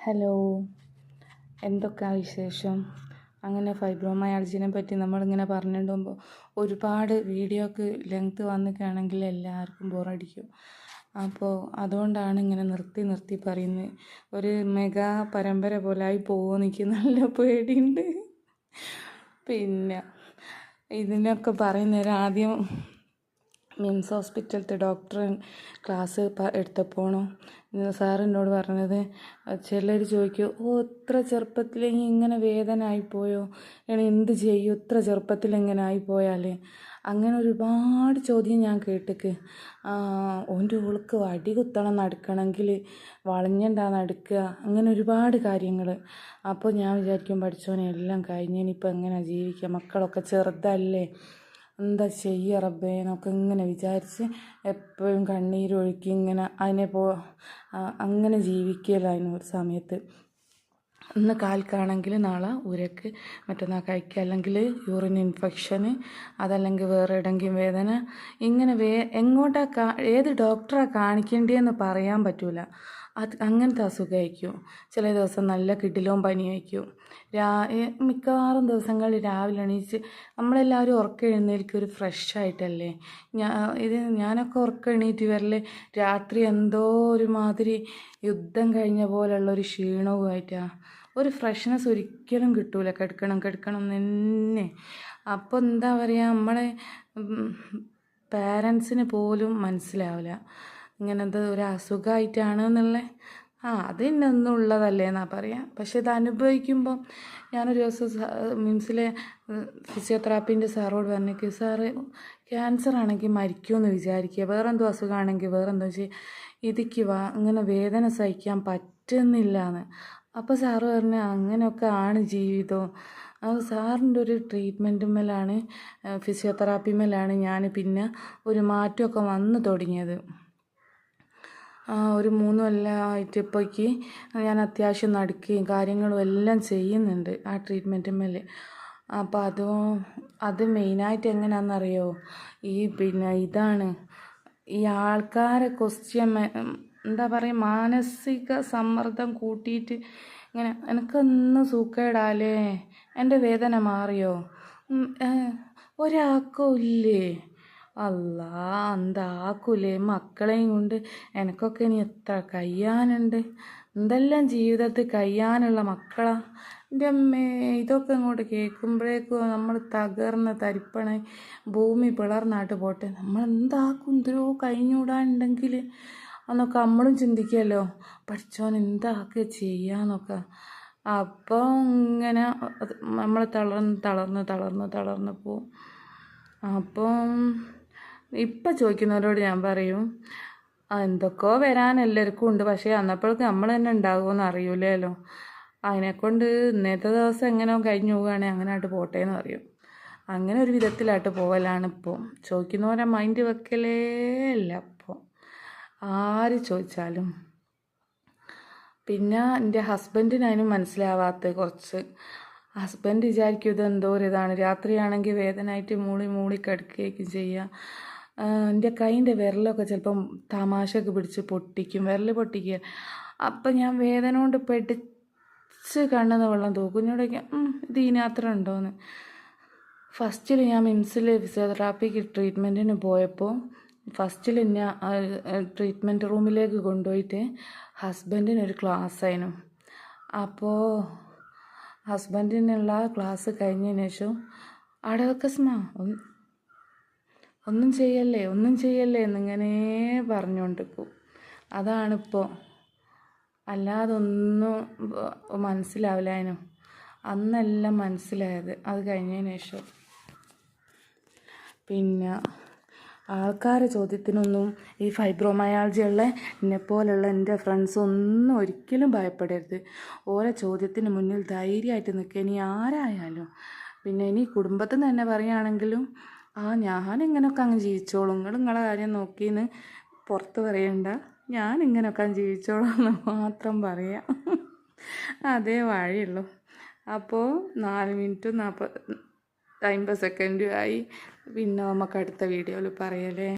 Hello, എന്തൊക്കെയാണ് വിശേഷം? അങ്ങനെ ഫൈബ്രോമയാൾജിനെ പറ്റി നമ്മളിങ്ങനെ പറഞ്ഞിട്ടുമ്പോൾ ഒരുപാട് വീഡിയോക്ക് ലെങ്ത്ത് വന്നിട്ടാണെങ്കിൽ എല്ലാവർക്കും ബോറടിക്കും. അപ്പോൾ അതുകൊണ്ടാണ് ഇങ്ങനെ നിർത്തി നിർത്തി പറയുന്നത്. ഒരു മെഗാ പരമ്പര പോലെ ആയി പോകുമോ എനിക്ക് നല്ല പേടിയുണ്ട്. പിന്നെ ഇതിനൊക്കെ പറയുന്നേരം ആദ്യം മിംസ് ഹോസ്പിറ്റലത്തെ ഡോക്ടർ ക്ലാസ് എടുത്തപ്പോണോ സാർ എന്നോട് പറഞ്ഞത്, ചിലർ ചോദിക്കും, ഇത്ര ചെറുപ്പത്തിൽ ഇങ്ങനെ വേദന ആയിപ്പോയോ, എന്ത് ചെയ്യും ഇത്ര ചെറുപ്പത്തിൽ ഇങ്ങനെ ആയിപ്പോയാൽ? അങ്ങനെ ഒരുപാട് ചോദ്യം ഞാൻ കേട്ടിക്ക്. ഓൻ്റെ ഉൾക്ക് വടി കുത്തണം നടക്കണമെങ്കിൽ, വളഞ്ഞണ്ടാ നടക്കുക, അങ്ങനെ ഒരുപാട് കാര്യങ്ങൾ. അപ്പോൾ ഞാൻ വിചാരിക്കും, പഠിച്ചോനെ എല്ലാം കഴിഞ്ഞ് ഇനിയിപ്പോൾ എങ്ങനെയാണ് ജീവിക്കുക, മക്കളൊക്കെ ചെറുതല്ലേ, എന്താ ചെയ്യുക റബ്ബേ എന്നൊക്കെ ഇങ്ങനെ വിചാരിച്ച് എപ്പോഴും കണ്ണീരൊഴുക്കി ഇങ്ങനെ അങ്ങനെ ജീവിക്കലായിരുന്നു ഒരു സമയത്ത്. ഇന്ന് കാൽക്കാണെങ്കിൽ നാളെ ഉരക്ക്, മറ്റന്നാൾ കഴിക്കുക, അല്ലെങ്കിൽ യൂറിൻ ഇൻഫെക്ഷന്, അതല്ലെങ്കിൽ വേറെ എവിടെയെങ്കിലും വേദന, ഇങ്ങനെ ഏത് ഡോക്ടറെ കാണിക്കേണ്ടതെന്ന് പറയാൻ പറ്റൂല. അങ്ങനത്തെ അസുഖമായിരിക്കും. ചില ദിവസം നല്ല കിടിലവും പനിയായിരിക്കും. മിക്കവാറും ദിവസങ്ങളിൽ രാവിലെ എണീച്ച് നമ്മളെല്ലാവരും ഉറക്കം എഴുന്നേൽക്കും ഒരു ഫ്രഷായിട്ടല്ലേ. ഞാനൊക്കെ ഉറക്കം എണീറ്റ് വരല് രാത്രി എന്തോ ഒരുമാതിരി യുദ്ധം കഴിഞ്ഞ പോലുള്ളൊരു ക്ഷീണവുമായിട്ടാണ്. ഒരു ഫ്രഷ്നെസ് ഒരിക്കലും കിട്ടൂല. കിടക്കണം തന്നെ. അപ്പോൾ എന്താ പറയുക, നമ്മളെ പാരൻസിന് പോലും മനസ്സിലാവില്ല ഇങ്ങനത്തെ ഒരു അസുഖമായിട്ടാണ് എന്നുള്ളത്. അതിനൊന്നും ഉള്ളതല്ലേ എന്നാ പറയാം. പക്ഷെ ഇത് അനുഭവിക്കുമ്പം ഞാനൊരു ദിവസം മിംസിലെ ഫിസിയോതെറാപ്പീൻ്റെ സാറോട് പറഞ്ഞേക്ക്, സാറ് ക്യാൻസർ ആണെങ്കിൽ മരിക്കുമെന്ന് വിചാരിക്കുക, വേറെന്തോ അസുഖമാണെങ്കിൽ വേറെന്തോ ഇതിക്ക് ഇങ്ങനെ വേദന സഹിക്കാൻ പറ്റുന്നില്ല എന്ന്. അപ്പോൾ സാറ് പറഞ്ഞു, അങ്ങനെയൊക്കെ ആണ് ജീവിതം. അത് സാറിൻ്റെ ഒരു ട്രീറ്റ്മെൻറ്റുമ്മേലാണ്, ഫിസിയോതെറാപ്പിമ്മേലാണ് ഞാൻ പിന്നെ ഒരു മാറ്റമൊക്കെ വന്നു തുടങ്ങിയത്. ഒരു 3 കൊല്ലമായിട്ട് ഇപ്പോഴേക്ക് ഞാൻ അത്യാവശ്യം നടക്കുകയും കാര്യങ്ങളും എല്ലാം ചെയ്യുന്നുണ്ട് ആ ട്രീറ്റ്മെൻറ്റുമ്മേൽ. അപ്പോൾ അത് മെയിനായിട്ട് എങ്ങനെയാണെന്നറിയോ, ഇതാണ് ഈ ആൾക്കാരെ ക്വസ്റ്റ്യൻ, എന്താ പറയുക, മാനസിക സമ്മർദ്ദം കൂട്ടിയിട്ട് ഇങ്ങനെ, എനിക്കൊന്നും സൂക്കേടാലേ, എൻ്റെ വേദന മാറിയോ, ഒരാൾക്കും ഇല്ലേ, അല്ലാ എന്താക്കൂലേ, മക്കളെയും കൊണ്ട് എനിക്കൊക്കെ ഇനി എത്ര കഴിയാനുണ്ട്, എന്തെല്ലാം ജീവിതത്തിൽ കഴിയാനുള്ള മക്കളാ എൻ്റെ അമ്മേ. ഇതൊക്കെ ഇങ്ങോട്ട് കേൾക്കുമ്പോഴേക്കും നമ്മൾ തകർന്ന് തരിപ്പണ ഭൂമി പിളർന്നാട്ട് പോട്ടെ, നമ്മൾ എന്താക്കും, എന്തോ കഴിഞ്ഞുകൂടാനുണ്ടെങ്കിൽ എന്നൊക്കെ നമ്മളും ചിന്തിക്കുമല്ലോ, പഠിച്ചോൻ എന്താക്കുക ചെയ്യാന്നൊക്കെ. അപ്പോൾ ഇങ്ങനെ നമ്മൾ തളർന്ന് പോവും. അപ്പം ഇപ്പം ചോദിക്കുന്നവരോട് ഞാൻ പറയും, എന്തൊക്കെയോ വരാൻ എല്ലാവർക്കും ഉണ്ട്, പക്ഷേ അന്നപ്പോഴേക്കും നമ്മൾ തന്നെ ഉണ്ടാകുമെന്ന് അറിയൂലല്ലോ. അതിനെക്കൊണ്ട് ഇന്നത്തെ ദിവസം എങ്ങനെ കഴിഞ്ഞു പോവുകയാണെങ്കിൽ അങ്ങനെ ആയിട്ട് പോട്ടെ എന്ന് പറയും. അങ്ങനെ ഒരു വിധത്തിലായിട്ട് പോകലാണ് ഇപ്പോൾ. ചോദിക്കുന്നവരെ മൈൻഡ് വെക്കലേ ഇല്ല ഇപ്പോൾ, ആര് ചോദിച്ചാലും. പിന്നെ എൻ്റെ ഹസ്ബൻഡിന് അതിന് മനസ്സിലാവാത്ത കുറച്ച്. ഹസ്ബൻഡ് വിചാരിക്കും ഇതെന്തോ ഒരു ഇതാണ്, രാത്രിയാണെങ്കിൽ വേദനയായിട്ട് മൂളി കിടക്കുകയൊക്കെ ചെയ്യുക. എൻ്റെ കൈൻ്റെ വിരലൊക്കെ ചിലപ്പം തമാശയൊക്കെ പിടിച്ച് പൊട്ടിക്കും, വിരൽ പൊട്ടിക്കുക. അപ്പം ഞാൻ വേദന കൊണ്ട് പെടിച്ച് കണ്ണെന്ന് വെള്ളം തൂക്കും. കുഞ്ഞോടൊക്കെ ഇത് ഇതിനത്ര ഉണ്ടോയെന്ന്. ഫസ്റ്റിൽ ഞാൻ മിംസിൽ ഫിസിയോതെറാപ്പിക്ക് ട്രീറ്റ്മെൻറ്റിന് പോയപ്പോൾ ഫസ്റ്റിൽ ഞാൻ ട്രീറ്റ്മെൻറ്റ് റൂമിലേക്ക് കൊണ്ടുപോയിട്ട് ഹസ്ബൻഡിനൊരു ക്ലാസ് ആയിരുന്നു. അപ്പോൾ ഹസ്ബൻഡിനുള്ള ക്ലാസ് കഴിഞ്ഞതിന് ശേഷം അടവക്കസ്മ ഒന്നും ചെയ്യല്ലേ എന്നിങ്ങനെ പറഞ്ഞുകൊണ്ടിരിക്കും. അതാണിപ്പോൾ, അല്ലാതൊന്നും മനസ്സിലാവില്ല. അന്നെല്ലാം മനസ്സിലായത് അത് കഴിഞ്ഞതിന് ശേഷം. പിന്നെ ആൾക്കാരെ ചോദ്യത്തിനൊന്നും ഈ ഫൈബ്രോമയാൾജിയുള്ള എന്നെപ്പോലുള്ള എൻ്റെ ഫ്രണ്ട്സ് ഒന്നും ഒരിക്കലും ഭയപ്പെടരുത്. ഓരോ ചോദ്യത്തിന് മുന്നിൽ ധൈര്യമായിട്ട് നിൽക്കുക, ഇനി ആരായാലും. പിന്നെ ഇനി കുടുംബത്തിൽ നിന്ന് തന്നെ പറയുകയാണെങ്കിലും, ഞാനിങ്ങനെയൊക്കെ അങ്ങ് ജീവിച്ചോളും, നിങ്ങളെ കാര്യം നോക്കിയെന്ന് പുറത്ത് പറയണ്ട, ഞാനിങ്ങനെയൊക്കെ ജീവിച്ചോളാം എന്ന് മാത്രം പറയാം. അതേ വഴിയുള്ളൂ. അപ്പോൾ 4 മിനിറ്റും 50 സെക്കൻഡും ആയി. പിന്നെ നമുക്ക് അടുത്ത വീഡിയോയിൽ പറയലേ.